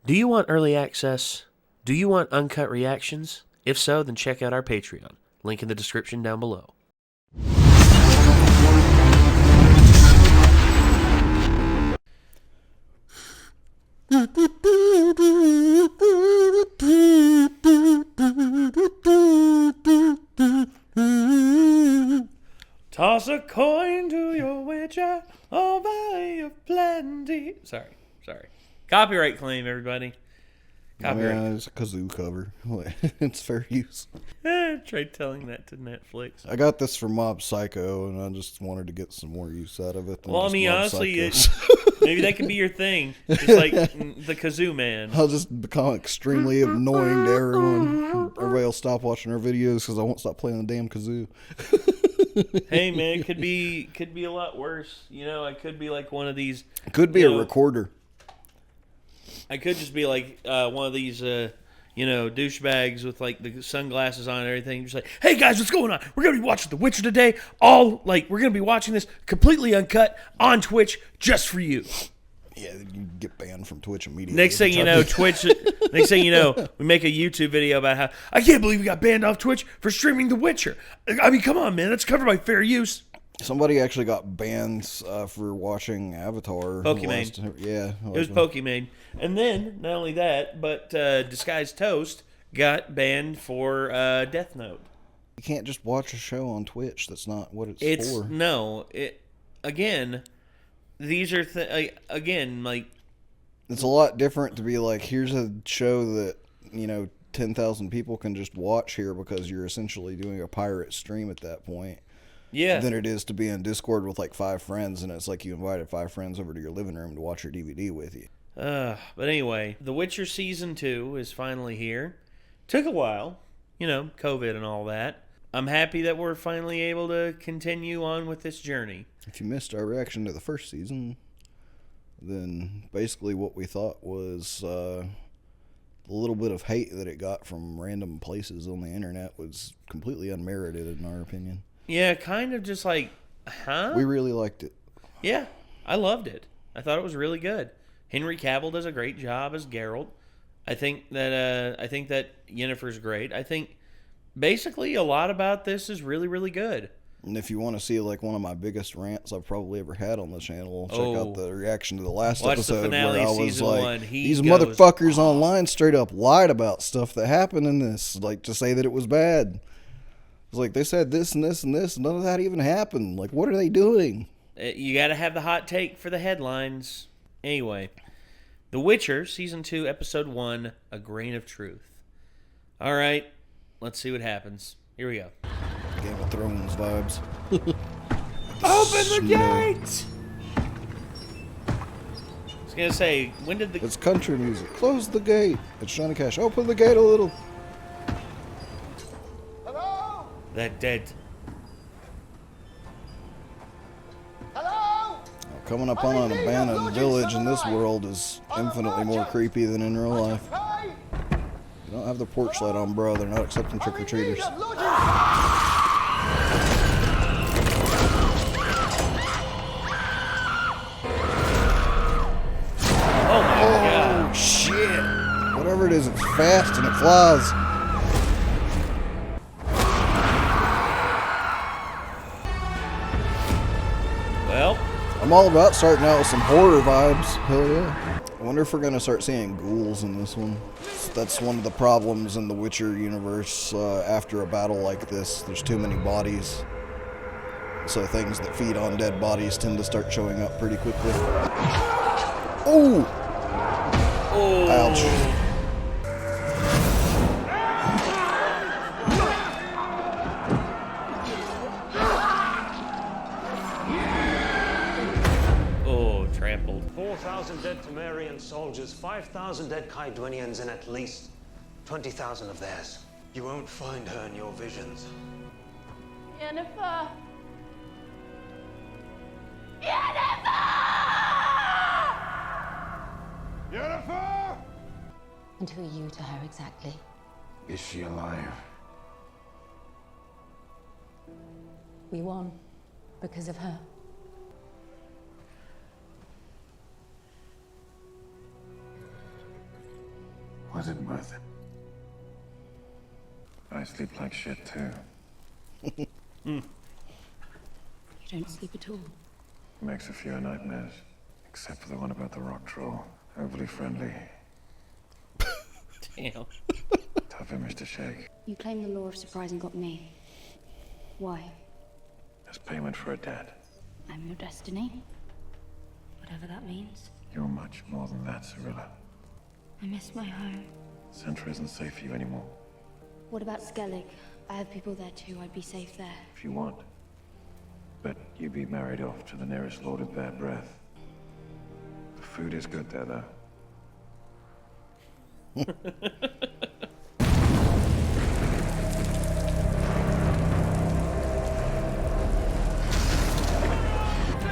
Do you want early access? Do you want uncut reactions? If so, then check out our Patreon. Link in the description down below. Toss a coin to your witcher, oh valley of plenty. Sorry. Copyright claim, everybody. Copyright. Yeah, it's a kazoo cover. It's fair use. Try telling that to Netflix. I got this from Mob Psycho, and I just wanted to get some more use out of it. Well, I mean, Mob honestly, Psycho. maybe that could be your thing. Just like the kazoo man. I'll just become extremely annoying to everyone. Everybody will stop watching our videos because I won't stop playing the damn kazoo. Hey, man, it could be a lot worse. You know, I could be like one of these. Could be a recorder. I could just be like one of these, douchebags with like the sunglasses on and everything. Just like, hey guys, what's going on? We're gonna be watching The Witcher today. We're gonna be watching this completely uncut on Twitch just for you. Yeah, you get banned from Twitch immediately. Next thing you know, Twitch. Next thing you know, we make a YouTube video about how I can't believe we got banned off Twitch for streaming The Witcher. I mean, come on, man, that's covered by fair use. Somebody actually got banned for watching Avatar. Pokemon. Yeah. It was Pokemon. And then, not only that, but Disguised Toast got banned for Death Note. You can't just watch a show on Twitch. That's not what it's for. No. These are, It's a lot different to be like, here's a show that, 10,000 people can just watch here because you're essentially doing a pirate stream at that point. Yeah. Than it is to be in Discord with like 5 friends, and it's like you invited 5 friends over to your living room to watch your DVD with you. But anyway, The Witcher Season 2 is finally here. Took a while, COVID and all that. I'm happy that we're finally able to continue on with this journey. If you missed our reaction to the first season, then basically what we thought was the little bit of hate that it got from random places on the internet was completely unmerited in our opinion. Yeah, kind of just like, huh? We really liked it. Yeah, I loved it. I thought it was really good. Henry Cavill does a great job as Geralt. I think that Yennefer's great. I think basically a lot about this is really, really good. And if you want to see like one of my biggest rants I've probably ever had on the channel, check out the reaction to the last episode where I was like, these motherfuckers online straight up lied about stuff that happened in this, like to say that it was bad. It's like they said this and this and this, and none of that even happened. Like, what are they doing? You got to have the hot take for the headlines. Anyway, The Witcher, Season 2, Episode 1, A Grain of Truth. All right, let's see what happens. Here we go. Game of Thrones vibes. Open the gate! I was going to say, when did the... It's country music. Close the gate. It's Johnny Cash. Open the gate a little. That dead. Hello? Coming up on an abandoned village in this world is infinitely more creepy than in real life. You don't have the porch light on, bro. They're not accepting trick-or-treaters. Oh my God. Oh, shit. Whatever it is, it's fast and it flies. Well, I'm all about starting out with some horror vibes. Hell yeah. I wonder if we're going to start seeing ghouls in this one. That's one of the problems in the Witcher universe. After a battle like this, there's too many bodies. So things that feed on dead bodies tend to start showing up pretty quickly. Oh! oh. Ouch. Trampled. 4,000 dead Temerian soldiers, 5,000 dead Kaidwinians, and at least 20,000 of theirs. You won't find her in your visions. Yennefer! Yennefer! And who are you to her exactly? Is she alive? We won because of her. Was it worth it? I sleep like shit too. You don't sleep at all. Makes a few nightmares. Except for the one about the rock troll. Overly friendly. Damn. Tough image to shake. You claim the law of surprise and got me. Why? As payment for a debt. I'm your destiny. Whatever that means. You're much more than that, Cirilla. I miss my home. Centra isn't safe for you anymore. What about Skellig? I have people there too. I'd be safe there. If you want. But you'd be married off to the nearest lord of bad breath. The food is good there, though.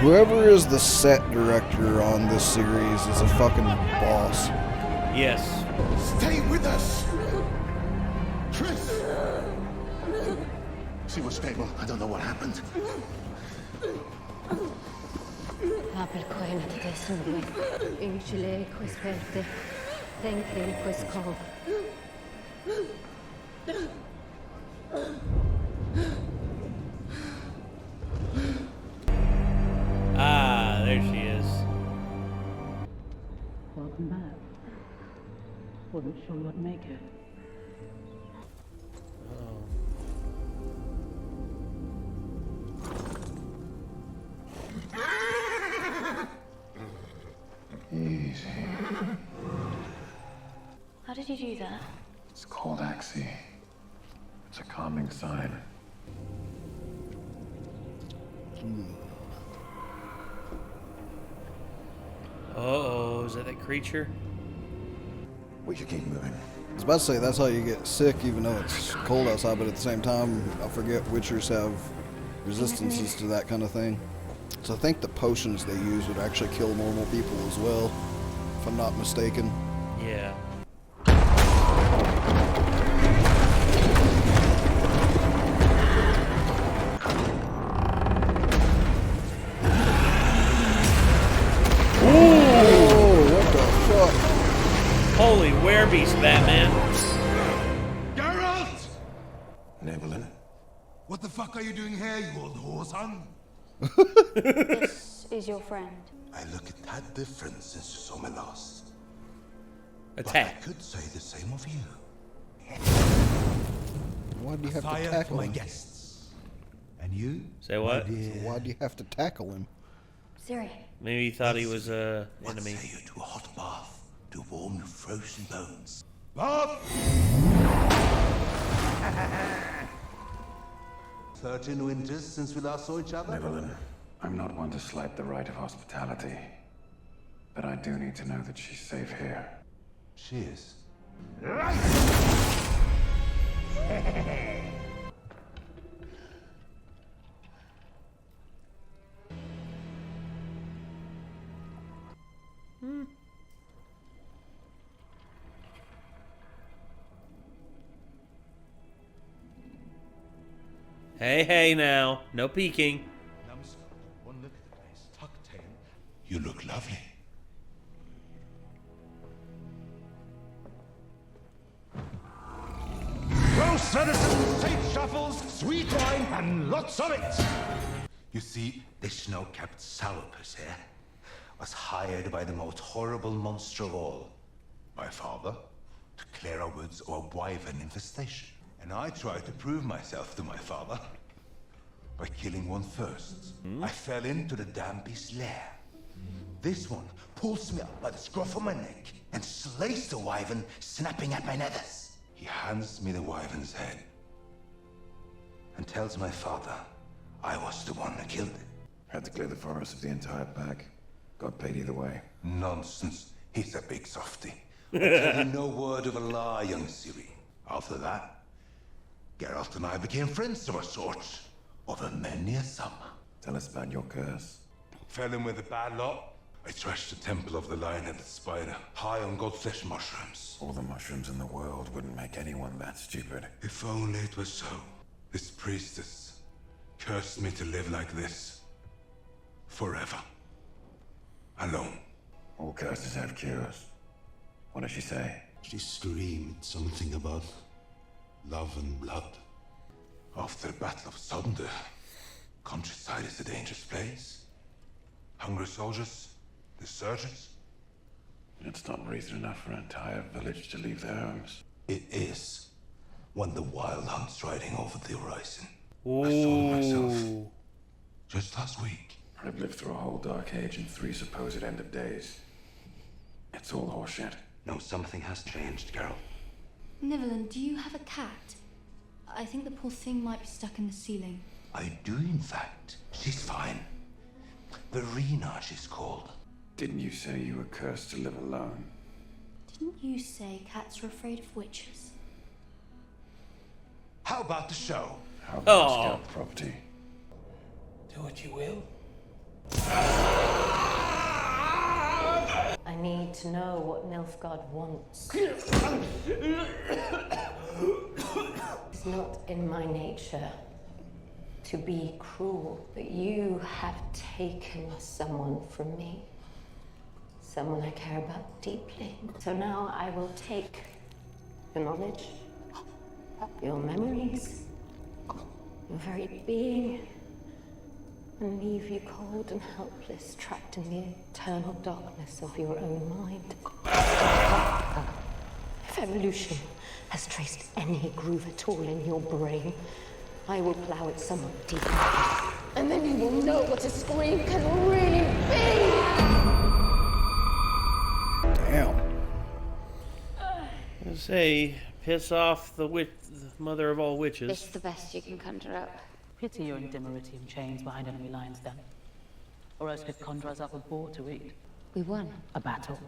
Whoever is the set director on this series is a fucking boss. Yes. Stay with us! Tris! She was stable. I don't know what happened. Apple coin at this and Ingile quesperte. Thank you, quiscol. Ah, there she is. Welcome back. Wasn't sure you'd make it. Easy. How did you do that? It's called Axie. It's a calming sign. Uh-oh, is that creature? We should keep moving. I was about to say that's how you get sick, even though it's cold outside, but at the same time, I forget Witchers have resistances to that kind of thing. So I think the potions they use would actually kill normal people as well, if I'm not mistaken. Yeah. Holy werebeast, Batman. Geralt! Nebulin? What the fuck are you doing here, you old whoreson? This is your friend. I look at that different since you saw me last. Attack. But I could say the same of you. Why do you have to Fire for tackle my him? guests. And you? Say what? my dear, Why do you have to tackle him? Siri. Maybe he thought he was a what enemy. say you to a hot bath to warm your frozen bones? Bath! 13 winters since we last saw each other? Evelyn, I'm not one to slight the right of hospitality. But I do need to know that she's safe here. She is. Hey, hey now. No peeking. Numbskull, one look at the place. Tucktail. You look lovely. Roast venison, sage shuffles, sweet wine, and lots of it! You see, this snow-capped sourpuss here was hired by the most horrible monster of all. My father, to clear our woods of a wyvern infestation. And I tried to prove myself to my father by killing one first. I fell into the damn beast's lair. This one pulls me up by the scruff of my neck and slays the wyvern, snapping at my nethers. He hands me the wyvern's head and tells my father I was the one who killed it. Had to clear the forest of the entire pack. Got paid either way. Nonsense. He's a big softy. I tell you no word of a lie, young Siri. After that, Geralt and I became friends of a sort. Over many a summer. Tell us about your curse. Fell in with a bad lot. I trashed the temple of the lion-headed spider, high on goldflesh mushrooms. All the mushrooms in the world wouldn't make anyone that stupid. If only it was so. This priestess cursed me to live like this. Forever. Alone. All curses have cures. What does she say? She screamed something about love and blood. After the Battle of Sodden, the countryside is a dangerous place. Hungry soldiers, deserters. It's not reason enough for an entire village to leave their homes. It is when the wild hunt's riding over the horizon. Ooh. I saw it myself just last week. I've lived through a whole dark age and 3 supposed end of days. It's all horseshit. No, something has changed, Carol. Nivelin, do you have a cat? I think the poor thing might be stuck in the ceiling. I do, in fact. She's fine. Verena, she's called. Didn't you say you were cursed to live alone? Didn't you say cats are afraid of witches? How about the show? How about scout property? Do what you will. I need to know what Nilfgaard wants. It's not in my nature to be cruel, but you have taken someone from me. Someone I care about deeply. So now I will take your knowledge, your memories, your very being, and leave you cold and helpless, trapped in the eternal darkness of your own mind. If evolution has traced any groove at all in your brain, I will plow it somewhat deeper. And then you will know what a scream can really be! Damn. I say, piss off the mother of all witches. It's the best you can conjure up. Pity you're in Dimmeritium chains behind enemy lines then. Or else could conjure us up a boar to eat. We won. A battle.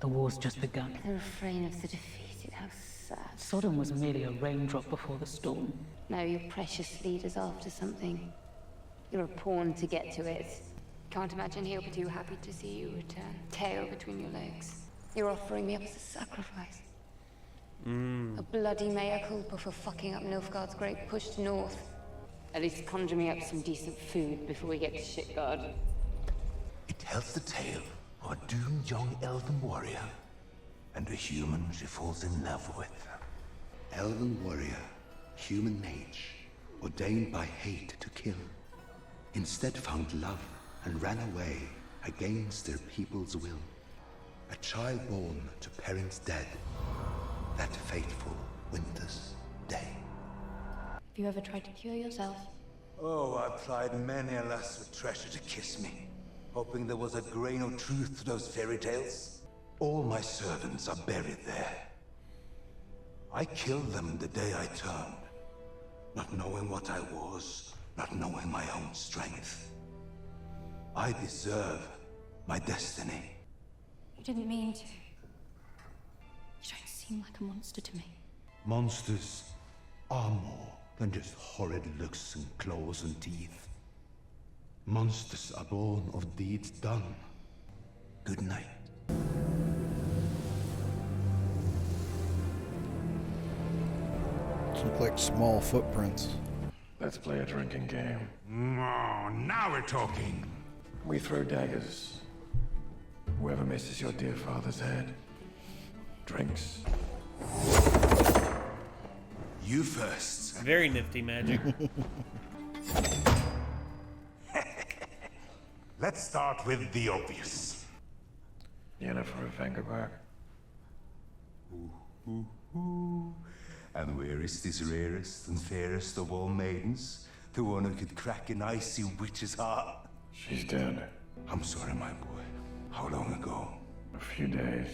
The war's just begun. The refrain of the defeated, how sad. Sodom was merely a raindrop before the storm. Now your precious leader's after something. You're a pawn to get to it. Can't imagine he'll be too happy to see you return. Tail between your legs. You're offering me up as a sacrifice. A bloody mea culpa for fucking up Nilfgaard's great push to north. At least conjure me up some decent food before we get to Shitguard. It tells the tale of a doomed young elven warrior and a human she falls in love with. Elven warrior, human mage, ordained by hate to kill, instead found love and ran away against their people's will. A child born to parents dead, that fateful winter's day. Have you ever tried to cure yourself? Oh, I plied many a lass with treasure to kiss me, hoping there was a grain of truth to those fairy tales. All my servants are buried there. I killed them the day I turned, not knowing what I was, not knowing my own strength. I deserve my destiny. You didn't mean to. You don't seem like a monster to me. Monsters are more than just horrid looks and claws and teeth. Monsters are born of deeds done. Good night. Look like small footprints. Let's play a drinking game. Oh, now we're talking. We throw daggers. Whoever misses your dear father's head drinks. You first. Very nifty magic. Let's start with the obvious. Yennefer of Vengerberg. And where is this rarest and fairest of all maidens? The one who could crack an icy witch's heart? She's dead. I'm sorry, my boy. How long ago? A few days.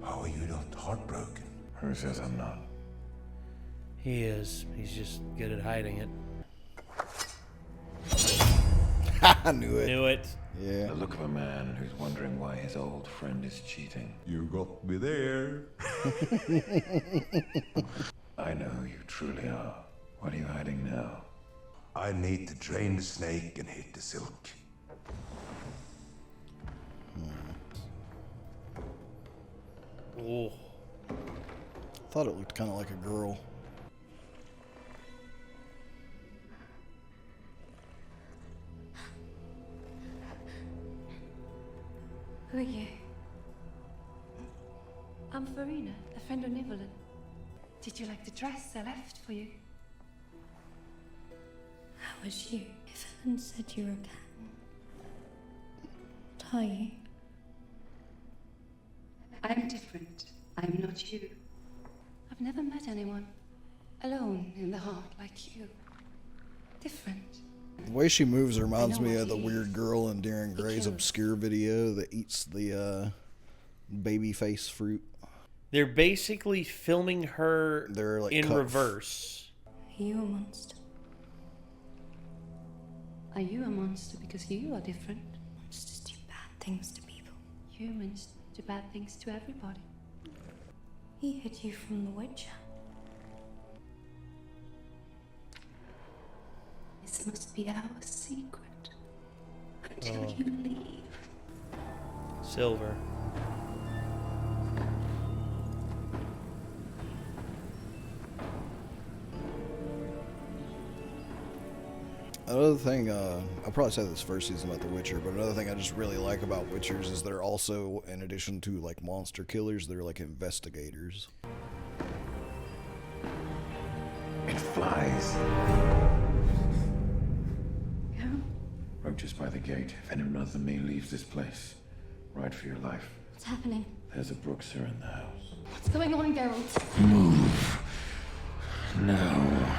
How are you not heartbroken? Who says I'm not? He is. He's just good at hiding it. I knew it. Knew it. Yeah. The look of a man who's wondering why his old friend is cheating. You got me there. I know who you truly are. What are you hiding now? I need to drain the snake and hit the silk. Oh. Thought it looked kind of like a girl. Who are you? I'm Verena. Marina, a friend of Nivelin. Did you like the dress I left for you? How was you? If Helen said you were a cat, what are you? I'm different. I'm not you. I've never met anyone alone in the heart like you. Different. The way she moves reminds me of the weird girl in Darren Gray's obscure video that eats the baby face fruit. They're basically filming her like in reverse. Are you a monster? Are you a monster because you are different? Monsters do bad things to people. Humans do bad things to everybody. He hid you from the Witcher. This must be our secret until you leave. Silver. Another thing, I'll probably say this first season about The Witcher, but another thing I just really like about Witchers is they're also, in addition to like monster killers, they're like investigators. It flies. Yeah? Roaches by the gate. If anyone other than me leaves this place, ride for your life. What's happening? There's a Brookser in the house. What's going on, Geralt? Move. Now.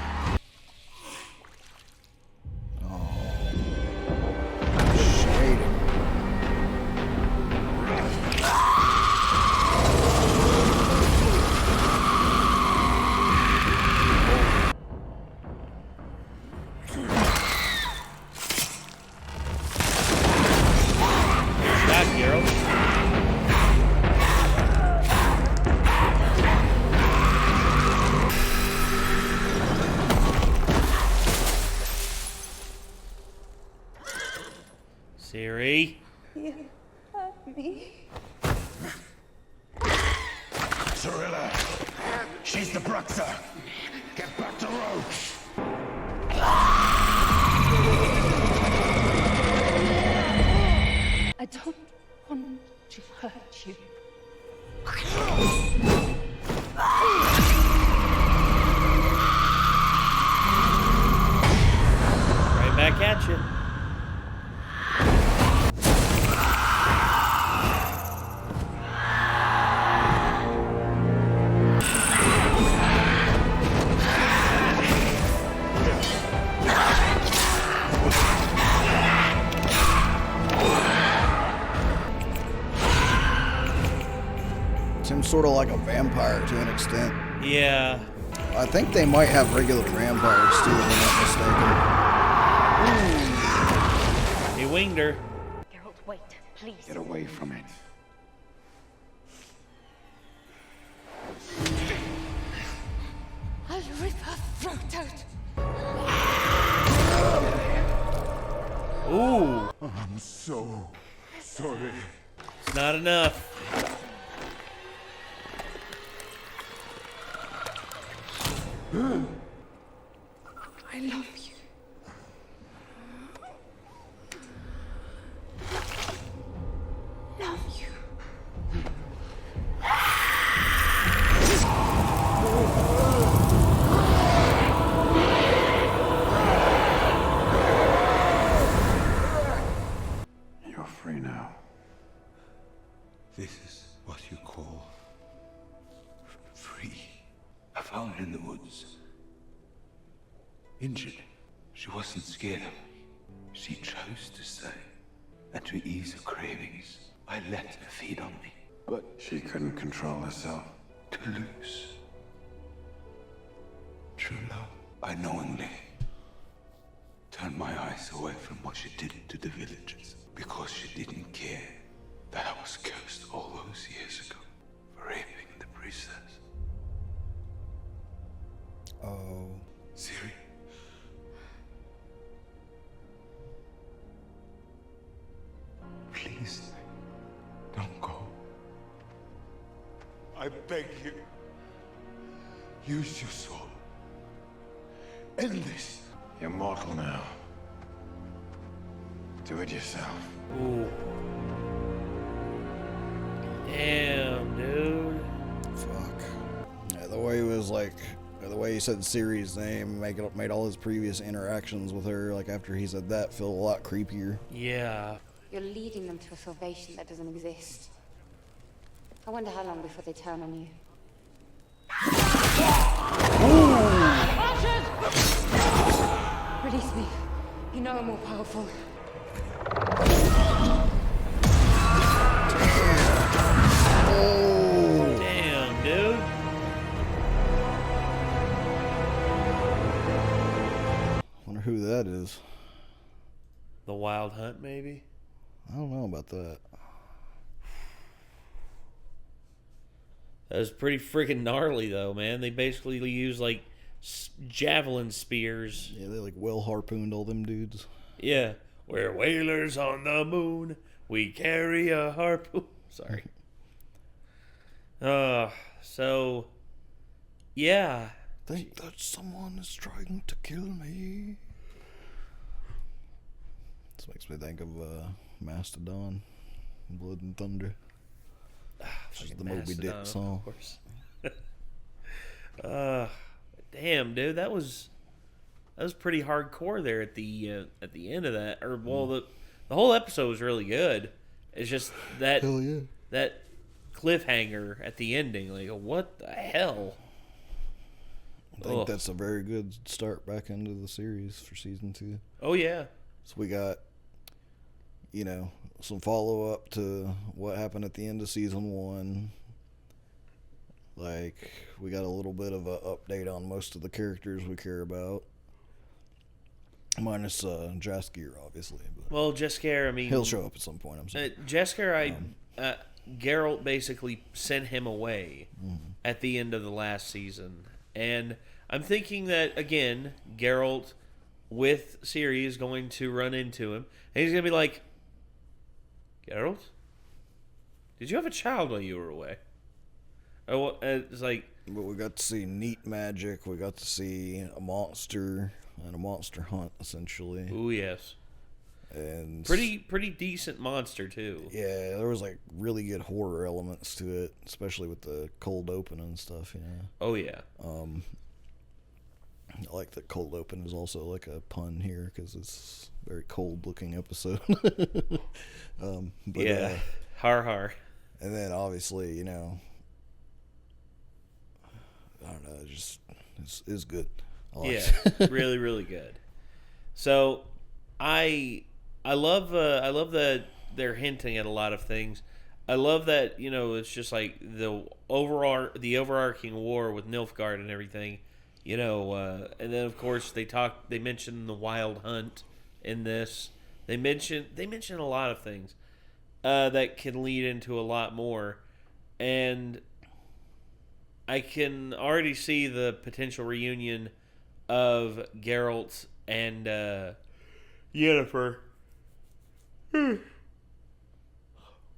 Siri. You hurt me. Cirilla! She's the Bruxer! Get back to Roach! I don't want to hurt you. Right back at you. Seems sort of like a vampire to an extent. Yeah. I think they might have regular vampires too, if I'm not mistaken. He winged her. Geralt, wait, please. Get away from it. I'll rip her throat out. Ooh. I'm so sorry. It's not enough. I love you. Love you. You're free now. This is what you call free. I found her in the woods. Injured. She wasn't scared of me. She chose to stay. And to ease her cravings, I let her feed on me. But she couldn't control herself. To lose. True love. I knowingly turned my eyes away from what she did to the villagers. Because she didn't care that I was cursed all those years ago for raping the princess. Oh. Siri? Please, don't go. I beg you. Use your soul. End this. You're mortal now. Do it yourself. Ooh. Damn, dude. Fuck. the way he was like, the way he said Siri's name, made all his previous interactions with her, like after he said that, feel a lot creepier. Yeah. You're leading them to a salvation that doesn't exist. I wonder how long before they turn on you. Release me. You know I'm more powerful. Damn, dude. Wonder who that is. The Wild Hunt, maybe? I don't know about that. That was pretty freaking gnarly, though, man. They basically use, like, javelin spears. Yeah, they, like, well harpooned all them dudes. Yeah. We're whalers on the moon. We carry a harpoon. Sorry. So, yeah. Think that someone is trying to kill me. This makes me think of Mastodon, Blood and Thunder. Which is the Moby Dick song. Of course. Damn, dude, that was pretty hardcore there at the end of that. Or well, the whole episode was really good. It's just that Hell yeah. that cliffhanger at the ending, like what the hell? I think that's a very good start back into the series for season 2. Oh yeah. So we got, you know, some follow up to what happened at the end of season 1. Like, we got a little bit of an update on most of the characters we care about. Minus Jaskier, obviously. But Well, Jaskier, I mean, he'll show up at some point, I'm saying. Jaskier, Geralt basically sent him away at the end of the last season. And I'm thinking that, again, Geralt with Ciri is going to run into him. And he's going to be like, Geralt? Did you have a child while you were away? Oh, it's like... But we got to see neat magic. We got to see a monster and a monster hunt, essentially. Ooh, yes. And pretty decent monster, too. Yeah, there was, like, really good horror elements to it, especially with the cold open and stuff, you know? Oh, yeah. I like that cold open is also, like, a pun here, because it's a very cold-looking episode. But, yeah. Har. And then, obviously, you know... I don't know, it's good. I like it. Really, really good. So, I love that they're hinting at a lot of things. I love that, you know, it's just like the overarching war with Nilfgaard and everything, you know, and then of course they mention the Wild Hunt in this. They mention a lot of things that can lead into a lot more, and I can already see the potential reunion of Geralt and Yennefer.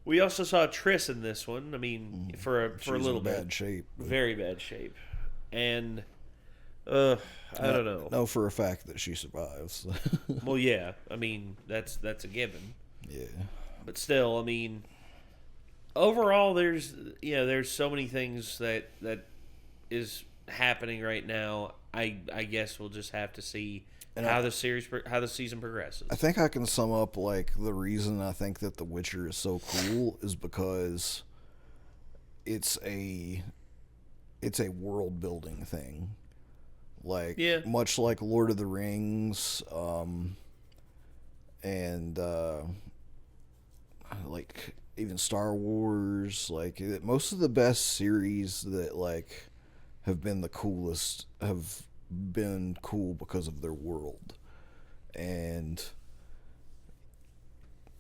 We also saw Triss in this one. I mean, for a little bit. Bad shape. Very bad shape. And I don't know. Know for a fact that she survives. Well, yeah. I mean, that's a given. Yeah. But still, I mean, overall, there's so many things that is happening right now. I guess we'll just have to see how the season progresses. I think I can sum up like the reason I think that The Witcher is so cool is because it's a world building thing. Like much like Lord of the Rings, and like even Star Wars, like most of the best series that like have been the coolest have been cool because of their world. And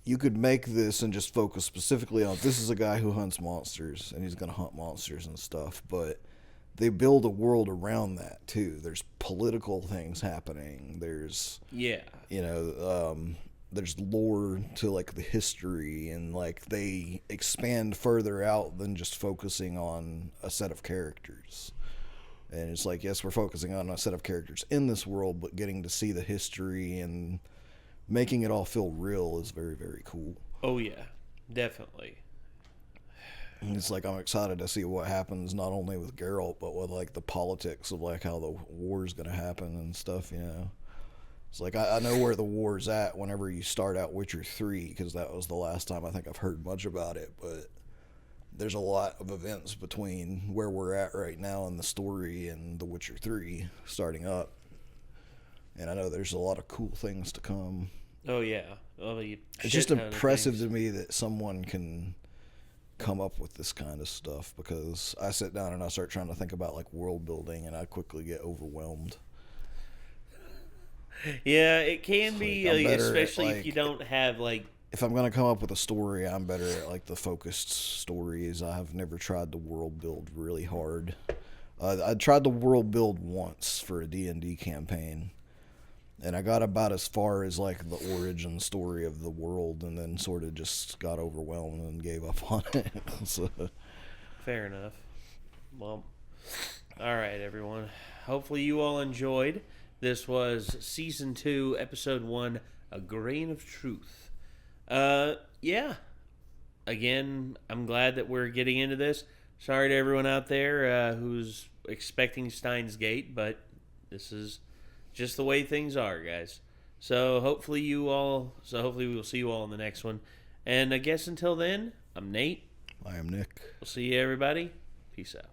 you could make this and just focus specifically on this is a guy who hunts monsters and he's going to hunt monsters and stuff, but they build a world around that too. There's political things happening. There's there's lore to like the history, and like they expand further out than just focusing on a set of characters. And it's like, yes, we're focusing on a set of characters in this world, but getting to see the history and making it all feel real is very, very cool. Oh, yeah. Definitely. And it's like I'm excited to see what happens not only with Geralt but with like the politics of like how the war's gonna happen and stuff. You know, it's like I know where the war's at whenever you start out Witcher 3 because that was the last time I think I've heard much about it. But there's a lot of events between where we're at right now in the story and The Witcher 3 starting up. And I know there's a lot of cool things to come. Oh, yeah. It's just impressive to me that someone can come up with this kind of stuff because I sit down and I start trying to think about like world building and I quickly get overwhelmed. Yeah, it can be, like, especially at, if you don't have like... If I'm going to come up with a story, I'm better at like the focused stories. I have never tried to world build really hard. I tried to world build once for a D&D campaign. And I got about as far as like the origin story of the world and then sort of just got overwhelmed and gave up on it. So. Fair enough. Well, all right, everyone. Hopefully you all enjoyed. This was Season 2, Episode 1, A Grain of Truth. Yeah. Again, I'm glad that we're getting into this. Sorry to everyone out there who's expecting Steins Gate, but this is just the way things are, guys. So hopefully we will see you all in the next one. And I guess until then, I'm Nate. I am Nick. We'll see you, everybody. Peace out.